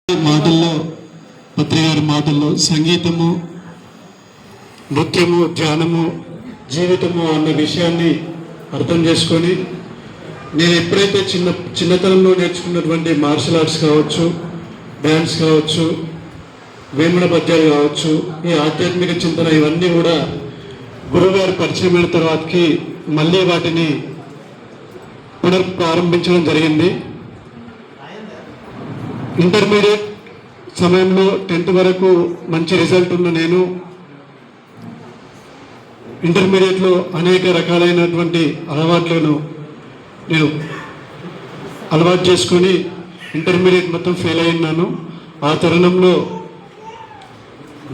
మాటల్లో పత్రి గారి మాటల్లో సంగీతము, నృత్యము, ధ్యానము, జీవితము అన్న విషయాన్ని అర్థం చేసుకొని నేను ఎప్పుడైతే చిన్నతనంలో నేర్చుకున్నటువంటి మార్షల్ ఆర్ట్స్ కావచ్చు, డ్యాన్స్ కావచ్చు, వేమన పద్యాలు కావచ్చు, ఈ ఆధ్యాత్మిక చింతన ఇవన్నీ కూడా గురువుగారు పరిచయమైన తర్వాతకి మళ్ళీ వాటిని పునఃప్రారంభించడం జరిగింది. ఇంటర్మీడియట్ సమయంలో 10th వరకు మంచి రిజల్ట్ ఉన్న నేను ఇంటర్మీడియట్లో అనేక రకాలైనటువంటి అలవాట్లను నేను అలవాటు చేసుకొని ఇంటర్మీడియట్ మొత్తం ఫెయిల్ అయినాను. ఆ తరుణంలో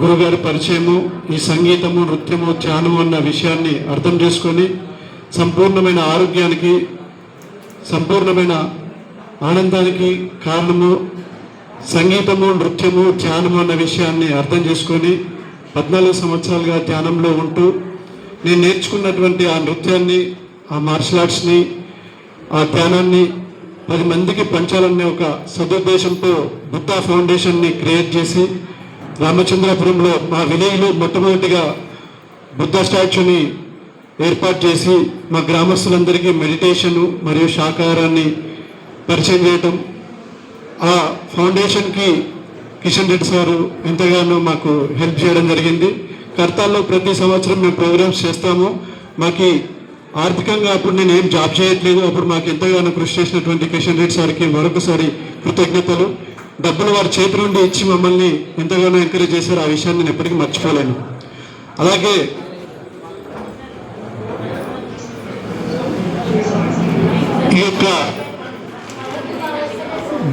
గురుగారి పరిచయము, ఈ సంగీతము, నృత్యము, ధ్యానము అన్న విషయాన్ని అర్థం చేసుకొని సంపూర్ణమైన ఆరోగ్యానికి, సంపూర్ణమైన ఆనందానికి కారణము సంగీతము, నృత్యము, ధ్యానము అన్న విషయాన్ని అర్థం చేసుకొని 14 సంవత్సరాలుగా ధ్యానంలో ఉంటూ నేను నేర్చుకున్నటువంటి ఆ నృత్యాన్ని, ఆ మార్షల్ ఆర్ట్స్ని, ఆ ధ్యానాన్ని 10 మందికి పంచాలనే ఒక సదుద్దేశంతో బుద్ధా ఫౌండేషన్ని క్రియేట్ చేసి రామచంద్రపురంలో మా విలేజ్లో మొట్టమొదటిగా బుద్ధా స్టాచ్యూని ఏర్పాటు చేసి మా గ్రామస్తులందరికీ మెడిటేషను మరియు శాకాహారాన్ని పరిచయం చేయటం, ఆ ఫౌండేషన్కి కిషన్ రెడ్డి సారు ఎంతగానో మాకు హెల్ప్ చేయడం జరిగింది. కర్తాల్లో ప్రతి సంవత్సరం మేము ప్రోగ్రామ్స్ చేస్తాము. మాకు ఆర్థికంగా అప్పుడు నేను ఏం జాబ్ చేయట్లేదు, అప్పుడు మాకు ఎంతగానో కృషి చేసినటువంటి కిషన్ రెడ్డి సార్కి మరొకసారి కృతజ్ఞతలు. డబ్బులు వారి చేతి నుండి ఇచ్చి మమ్మల్ని ఎంతగానో ఎంకరేజ్ చేశారు. ఆ విషయాన్ని నేను ఎప్పటికీ మర్చిపోలేను. అలాగే ఈ యొక్క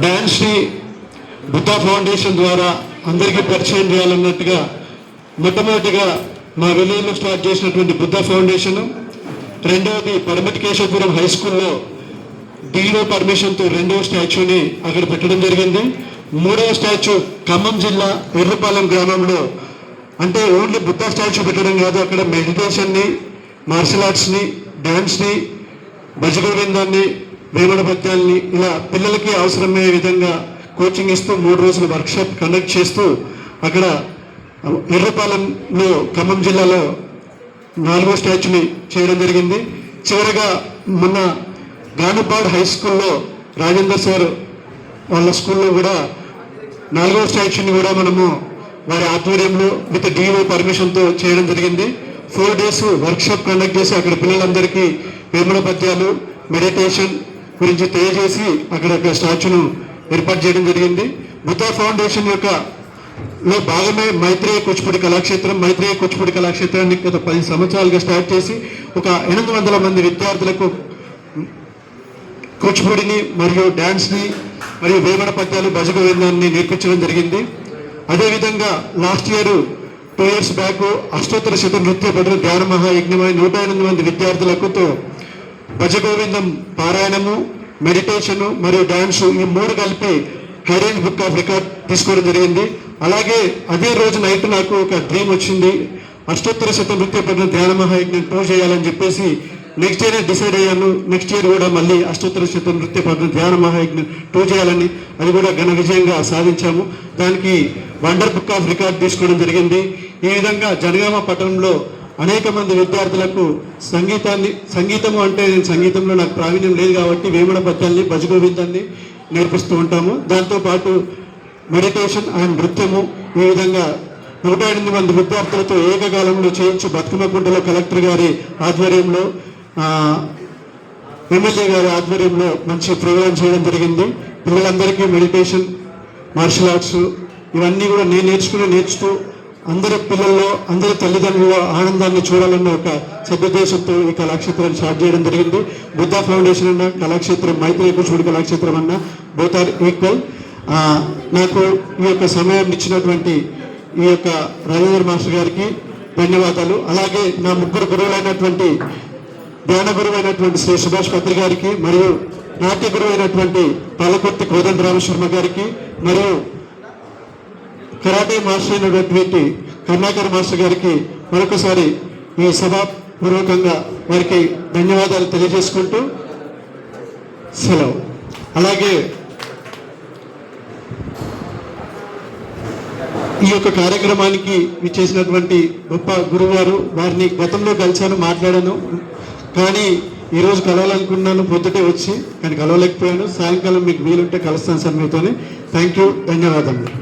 డ్యాన్స్ని బుద్ధా ఫౌండేషన్ ద్వారా అందరికీ పరిచయం చేయాలన్నట్టుగా మొట్టమొదటిగా మా విలేజ్లో స్టార్ట్ చేసినటువంటి బుద్ధా ఫౌండేషను, రెండవది పడమటి కేశవపురం హై స్కూల్లో డిఓ పర్మిషన్తో 2వ స్టాచ్యూని అక్కడ పెట్టడం జరిగింది. 3వ స్టాచ్యూ ఖమ్మం జిల్లా ఎర్రపాలెం గ్రామంలో, అంటే ఓన్లీ బుద్ధా స్టాచ్యూ పెట్టడం కాదు, అక్కడ మెడిటేషన్ని, మార్షల్ ఆర్ట్స్ని, డ్యాన్స్ని, భజగోవిందాన్ని, వేమన పద్యాల్ని ఇలా పిల్లలకి అవసరమయ్యే విధంగా కోచింగ్ ఇస్తూ 3 రోజుల వర్క్షాప్ కండక్ట్ చేస్తూ అక్కడ ఎర్రపాలెంలో ఖమ్మం జిల్లాలో 4వ స్టాచ్యూని చేయడం జరిగింది. చివరగా మొన్న గానుపాడ్ హై స్కూల్లో రాజేందర్ సార్ వాళ్ళ స్కూల్లో కూడా 4వ స్టాచ్యూని కూడా మనము వారి ఆధ్వర్యంలో విత్ డిఓ పర్మిషన్తో చేయడం జరిగింది. 4 days వర్క్షాప్ కండక్ట్ చేసి అక్కడ పిల్లలందరికీ వేమన పద్యాలు, మెడిటేషన్ గురించి తెలియజేసి అక్కడ ఒక స్టాచ్యూను ఏర్పాటు చేయడం జరిగింది. బుద్ధా ఫౌండేషన్ యొక్క లో భాగమే మైత్రేయ కూచిపూడి కళాక్షేత్రం. మైత్రేయ కూచిపూడి కళాక్షేత్రాన్ని గత 10 సంవత్సరాలుగా స్టార్ట్ చేసి ఒక 800 మంది విద్యార్థులకు కూచిపూడిని మరియు డ్యాన్స్ని మరియు వేమన పద్యాలు, భజగోవిందాన్ని నేర్పించడం జరిగింది. అదేవిధంగా లాస్ట్ ఇయర్ 2 years బ్యాక్ అష్టోత్తర శత నృత్య పఠన ధ్యాన మహాయజ్ఞమై 108 మంది విద్యార్థులకుతో భజగోవిందం పారాయణము, మెడిటేషను మరియు డ్యాన్సు ఈ 3 కలిపి హైరేంజ్ బుక్ ఆఫ్ రికార్డ్ తీసుకోవడం జరిగింది. అలాగే అదే రోజు నైట్ నాకు ఒక డ్రీమ్ వచ్చింది. అష్టోత్తర శత నృత్య పఠన ధ్యాన మహాయజ్ఞం 2 చేయాలని చెప్పేసి నెక్స్ట్ ఇయర్ డిసైడ్ అయ్యాను. నెక్స్ట్ ఇయర్ కూడా మళ్ళీ అష్టోత్తర శత నృత్య పఠన ధ్యాన మహాయజ్ఞం 2 చేయాలని, అది కూడా ఘన విజయంగా సాధించాము. దానికి వండర్ బుక్ ఆఫ్ రికార్డ్ తీసుకోవడం జరిగింది. ఈ విధంగా జనగామ పట్టణంలో అనేక మంది విద్యార్థులకు సంగీతము అంటే నేను సంగీతంలో నాకు ప్రావీణ్యం లేదు కాబట్టి వేమన పద్యాల్ని, భజగోవిందాన్ని నేర్పిస్తూ ఉంటాము. దాంతోపాటు మెడిటేషన్ అండ్ నృత్యము ఈ విధంగా 108 మంది విద్యార్థులతో ఏకకాలంలో చేయించి బతుకమ్మకుంటలో కలెక్టర్ గారి ఆధ్వర్యంలో, ఎమ్మెల్యే గారి ఆధ్వర్యంలో మంచి ప్రోగ్రాం చేయడం జరిగింది. పిల్లలందరికీ మెడిటేషన్, మార్షల్ ఆర్ట్స్ ఇవన్నీ కూడా నేను నేర్చుతూ అందరి పిల్లల్లో, అందరి తల్లిదండ్రుల ఆనందాన్ని చూడాలన్న ఒక సదుద్దేశంతో ఈ కళాక్షేత్రాన్ని స్టార్ట్ చేయడం జరిగింది. బుద్ధా ఫౌండేషన్ అన్న, కళాక్షేత్రం మైత్రేయ కూచిపూడి కళాక్షేత్రం అన్న, బోత్ ఆర్ ఈక్వల్. నాకు ఈ యొక్క సమయం ఇచ్చినటువంటి ఈ యొక్క రాజేంద్ర మాస్టర్ గారికి ధన్యవాదాలు. అలాగే నా 3 గురువులైనటువంటి ధ్యాన గురువు అయినటువంటి శ్రీ సుభాష్ పత్రి గారికి, మరియు నాట్య గురువు అయినటువంటి పాలకుర్తి కోదండ రామశర్మ గారికి, మరియు కరాటే మాస్టర్ అయినటువంటి కర్ణాకర్ మాస్టర్ గారికి మరొకసారి ఈ సభాపూర్వకంగా వారికి ధన్యవాదాలు తెలియజేసుకుంటూ సెలవు. అలాగే ఈ యొక్క కార్యక్రమానికి విచ్చేసినటువంటి గొప్ప గురువారు, వారిని గతంలో కలిశాను, మాట్లాడాను. కానీ ఈరోజు కలవాలనుకున్నాను, పొద్దుటే వచ్చి కానీ కలవలేకపోయాను. సాయంకాలం మీకు వీలుంటే కలుస్తాను సార్ మీతోని. థ్యాంక్ యూ, ధన్యవాదములు.